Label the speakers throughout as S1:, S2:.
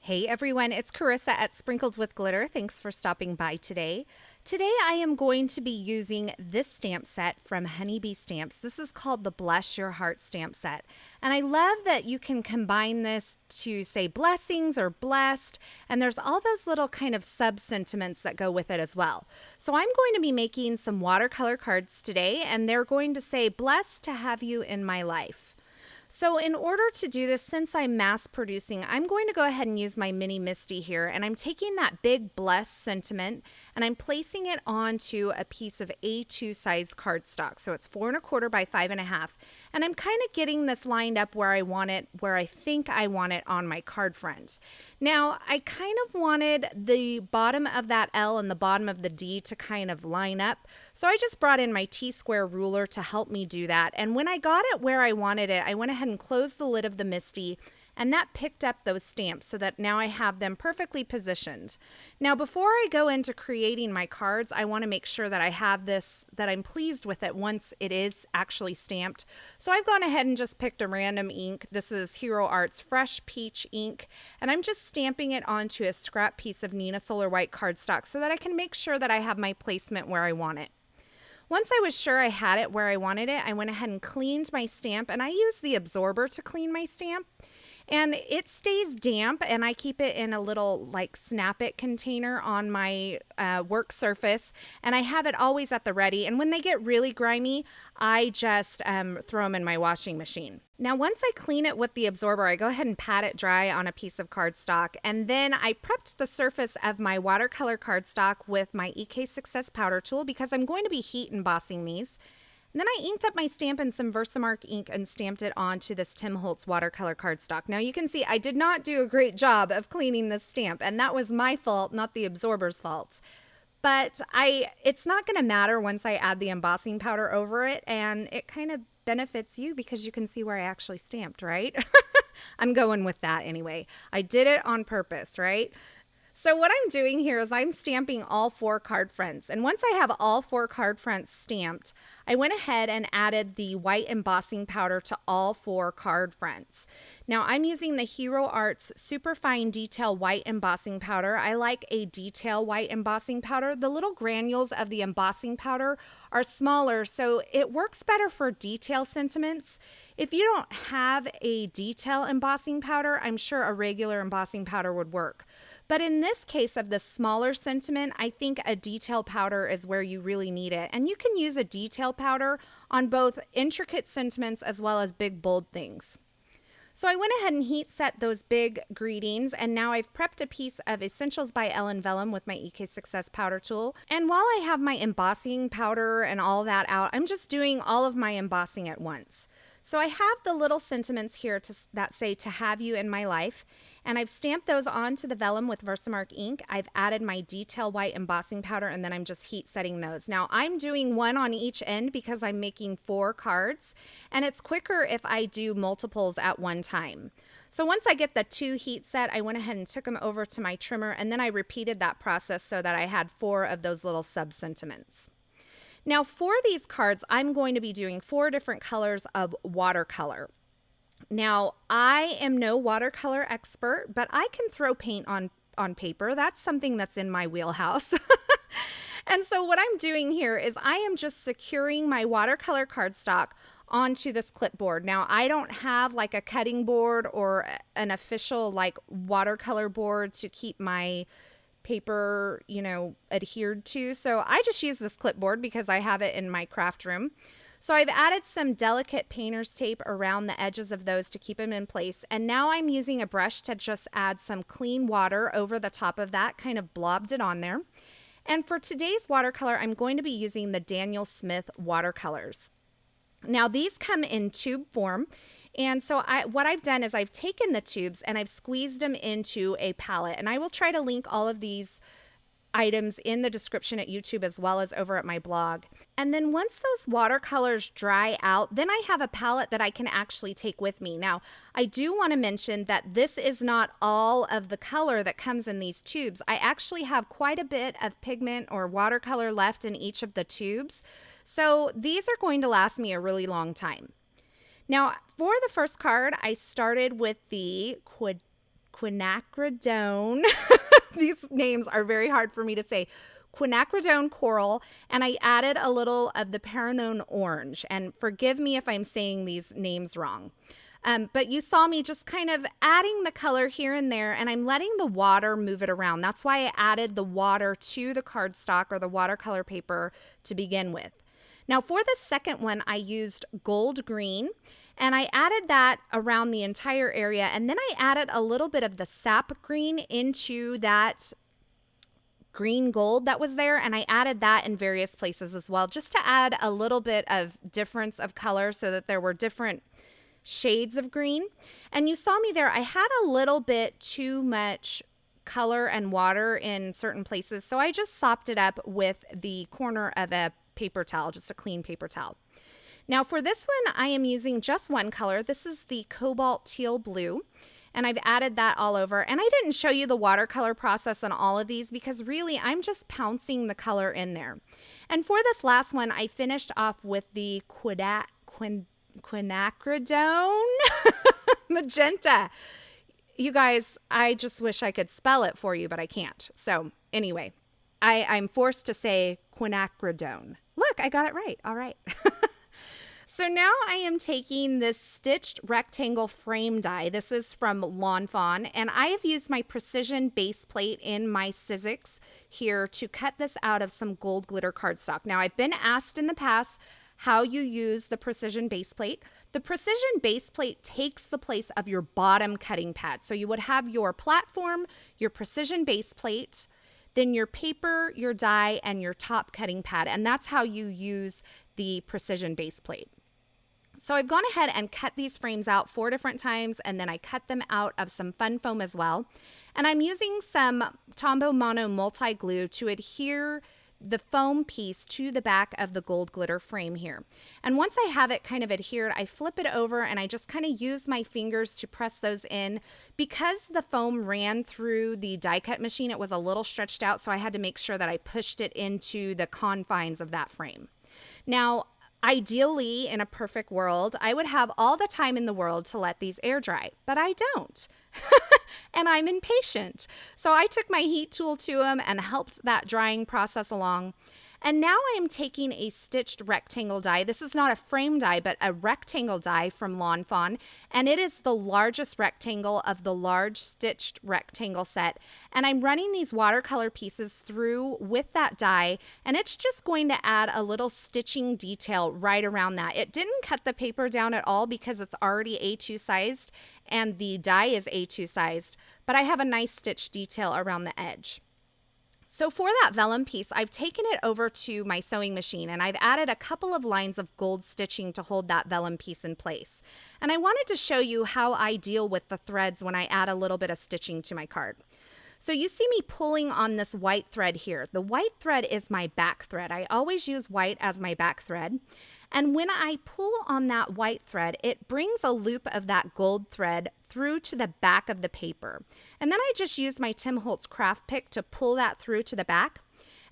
S1: Hey everyone, it's Carissa at Sprinkled with Glitter. Thanks for stopping by today. Today I am going to be using this stamp set from Honeybee Stamps. This is called the Bless Your Heart stamp set. And I love that you can combine this to say blessings or blessed, and there's all those little kind of sub-sentiments that go with it as well. So I'm going to be making some watercolor cards today, and they're going to say, blessed to have you in my life. So in order to do this, since I'm mass producing, I'm going to go ahead and use my mini Misty here, and I'm taking that big bless sentiment and I'm placing it onto a piece of A2 size cardstock. So it's 4 1/4 by 5 1/2, and I'm kind of getting this lined up where I want it, where I think I want it on my card front. Now, I kind of wanted the bottom of that L and the bottom of the D to kind of line up. So I just brought in my T-square ruler to help me do that. And when I got it where I wanted it, I went ahead and closed the lid of the Misty, and that picked up those stamps so that now I have them perfectly positioned. Now, before I go into creating my cards, I want to make sure that I have this, that I'm pleased with it once it is actually stamped. So I've gone ahead and just picked a random ink. This is Hero Arts Fresh Peach ink, and I'm just stamping it onto a scrap piece of Nina Solar White cardstock so that I can make sure that I have my placement where I want it. Once I was sure I had it where I wanted it, I went ahead and cleaned my stamp, and I used the absorber to clean my stamp. And it stays damp, and I keep it in a little like Snap It container on my work surface, and I have it always at the ready. And when they get really grimy, I just throw them in my washing machine. Now, once I clean it with the absorber, I go ahead and pat it dry on a piece of cardstock, and then I prepped the surface of my watercolor cardstock with my EK Success powder tool because I'm going to be heat embossing these. And then I inked up my stamp in some Versamark ink and stamped it onto this Tim Holtz watercolor cardstock. Now you can see I did not do a great job of cleaning this stamp, and that was my fault, not the absorber's fault. But it's not going to matter once I add the embossing powder over it, and it kind of benefits you because you can see where I actually stamped, right? I'm going with that anyway. I did it on purpose, right? So what I'm doing here is I'm stamping all 4 card fronts. And once I have all 4 card fronts stamped, I went ahead and added the white embossing powder to all 4 card fronts. Now I'm using the Hero Arts Superfine Detail White Embossing Powder. I like a detail white embossing powder. The little granules of the embossing powder are smaller, so it works better for detail sentiments. If you don't have a detail embossing powder, I'm sure a regular embossing powder would work. But in this case of the smaller sentiment, I think a detail powder is where you really need it. And you can use a detail powder on both intricate sentiments as well as big, bold things. So I went ahead and heat set those big greetings, and now I've prepped a piece of Essentials by Ellen Vellum with my EK Success powder tool. And while I have my embossing powder and all that out, I'm just doing all of my embossing at once. So I have the little sentiments here that say to have you in my life, and I've stamped those onto the vellum with Versamark ink. I've added my detail white embossing powder, and then I'm just heat setting those. Now I'm doing 1 on each end because I'm making 4 cards, and it's quicker if I do multiples at one time. So once I get the 2 heat set, I went ahead and took them over to my trimmer, and then I repeated that process so that I had 4 of those little sub-sentiments. Now for these cards, I'm going to be doing 4 different colors of watercolor. Now, I am no watercolor expert, but I can throw paint on paper. That's something that's in my wheelhouse. And so what I'm doing here is I am just securing my watercolor cardstock onto this clipboard. Now, I don't have like a cutting board or an official like watercolor board to keep my paper, adhered to. So I just use this clipboard because I have it in my craft room. So I've added some delicate painter's tape around the edges of those to keep them in place. And now I'm using a brush to just add some clean water over the top of that, kind of blobbed it on there. And for today's watercolor, I'm going to be using the Daniel Smith Watercolors. Now these come in tube form. And so what I've done is I've taken the tubes and I've squeezed them into a palette. And I will try to link all of these items in the description at YouTube as well as over at my blog. And then once those watercolors dry out, then I have a palette that I can actually take with me. Now, I do want to mention that this is not all of the color that comes in these tubes. I actually have quite a bit of pigment or watercolor left in each of the tubes. So these are going to last me a really long time. Now, for the first card, I started with the quinacridone. These names are very hard for me to say. Quinacridone coral, and I added a little of the Paranone orange. And forgive me if I'm saying these names wrong. But you saw me just kind of adding the color here and there, and I'm letting the water move it around. That's why I added the water to the cardstock or the watercolor paper to begin with. Now for the second one, I used gold green, and I added that around the entire area, and then I added a little bit of the sap green into that green gold that was there, and I added that in various places as well, just to add a little bit of difference of color so that there were different shades of green. And you saw me there, I had a little bit too much color and water in certain places, so I just sopped it up with the corner of a paper towel, just a clean paper towel. Now for this one, I am using just one color. This is the cobalt teal blue, and I've added that all over. And I didn't show you the watercolor process on all of these because really I'm just pouncing the color in there. And for this last one, I finished off with the quinacridone magenta. You guys, I just wish I could spell it for you, but I can't. So anyway, I'm forced to say quinacridone. Look, I got it right. All right. So now I am taking this stitched rectangle frame die. This is from Lawn Fawn, and I have used my precision base plate in my Sizzix here to cut this out of some gold glitter cardstock. Now I've been asked in the past how you use the precision base plate. The precision base plate takes the place of your bottom cutting pad. So you would have your platform, your precision base plate, then your paper, your die, and your top cutting pad. And that's how you use the precision base plate. So I've gone ahead and cut these frames out 4 different times, and then I cut them out of some fun foam as well. And I'm using some Tombow Mono multi-glue to adhere the foam piece to the back of the gold glitter frame here. And once I have it kind of adhered, I flip it over and I just kind of use my fingers to press those in. Because the foam ran through the die cut machine, it was a little stretched out, so I had to make sure that I pushed it into the confines of that frame. Now, ideally, in a perfect world, I would have all the time in the world to let these air dry, but I don't. And I'm impatient. So I took my heat tool to them and helped that drying process along. And now I'm taking a stitched rectangle die. This is not a frame die, but a rectangle die from Lawn Fawn. And it is the largest rectangle of the large stitched rectangle set. And I'm running these watercolor pieces through with that die. And it's just going to add a little stitching detail right around that. It didn't cut the paper down at all because it's already A2 sized and the die is A2 sized. But I have a nice stitch detail around the edge. So for that vellum piece, I've taken it over to my sewing machine and I've added a couple of lines of gold stitching to hold that vellum piece in place. And I wanted to show you how I deal with the threads when I add a little bit of stitching to my card. So you see me pulling on this white thread here. The white thread is my back thread. I always use white as my back thread. And when I pull on that white thread, it brings a loop of that gold thread through to the back of the paper. And then I just use my Tim Holtz craft pick to pull that through to the back.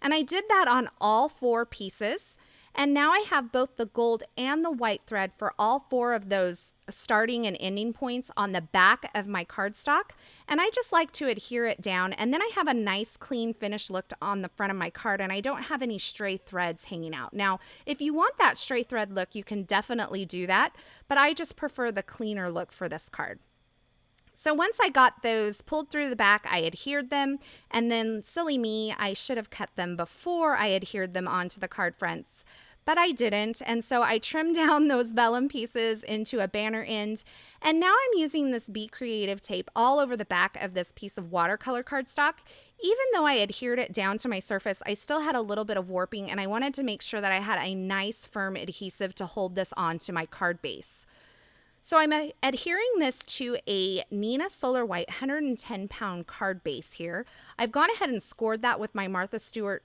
S1: And I did that on all 4 pieces. And now I have both the gold and the white thread for all 4 of those starting and ending points on the back of my cardstock. And I just like to adhere it down. And then I have a nice clean finished look on the front of my card, and I don't have any stray threads hanging out. Now, if you want that stray thread look, you can definitely do that, but I just prefer the cleaner look for this card. So once I got those pulled through the back, I adhered them, and then silly me, I should have cut them before I adhered them onto the card fronts, but I didn't, and so I trimmed down those vellum pieces into a banner end, and now I'm using this Be Creative tape all over the back of this piece of watercolor cardstock. Even though I adhered it down to my surface, I still had a little bit of warping, and I wanted to make sure that I had a nice firm adhesive to hold this onto my card base. So I'm adhering this to a Neenah Solar White 110-pound card base here. I've gone ahead and scored that with my Martha Stewart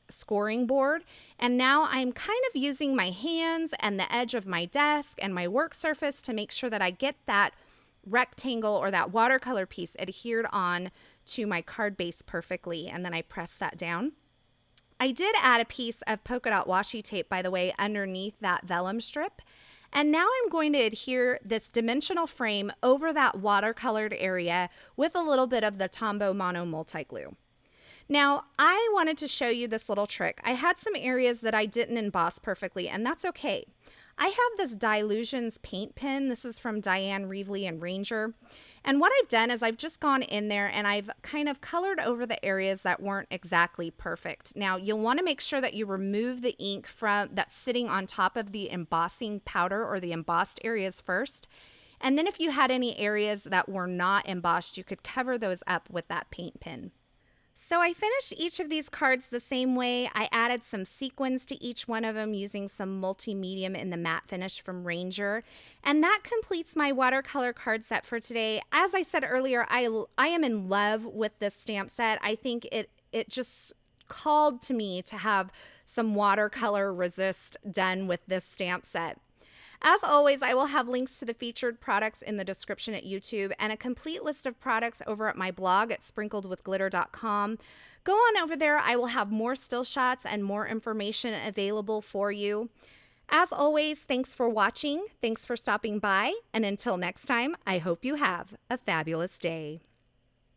S1: scoring board, and now I'm kind of using my hands and the edge of my desk and my work surface to make sure that I get that rectangle or that watercolor piece adhered on to my card base perfectly, and then I press that down. I did add a piece of polka dot washi tape, by the way, underneath that vellum strip. And now I'm going to adhere this dimensional frame over that watercolored area with a little bit of the Tombow Mono Multi-Glue. Now, I wanted to show you this little trick. I had some areas that I didn't emboss perfectly, and that's okay. I have this Dilutions paint pen. This is from Diane Reevely and Ranger. And what I've done is I've just gone in there and I've kind of colored over the areas that weren't exactly perfect. Now, you'll want to make sure that you remove the ink from that's sitting on top of the embossing powder or the embossed areas first. And then if you had any areas that were not embossed, you could cover those up with that paint pen. So I finished each of these cards the same way. I added some sequins to each one of them using some multi-medium in the matte finish from Ranger. And that completes my watercolor card set for today. As I said earlier, I am in love with this stamp set. I think it just called to me to have some watercolor resist done with this stamp set. As always, I will have links to the featured products in the description at YouTube and a complete list of products over at my blog at sprinkledwithglitter.com. Go on over there. I will have more still shots and more information available for you. As always, thanks for watching. Thanks for stopping by. And until next time, I hope you have a fabulous day.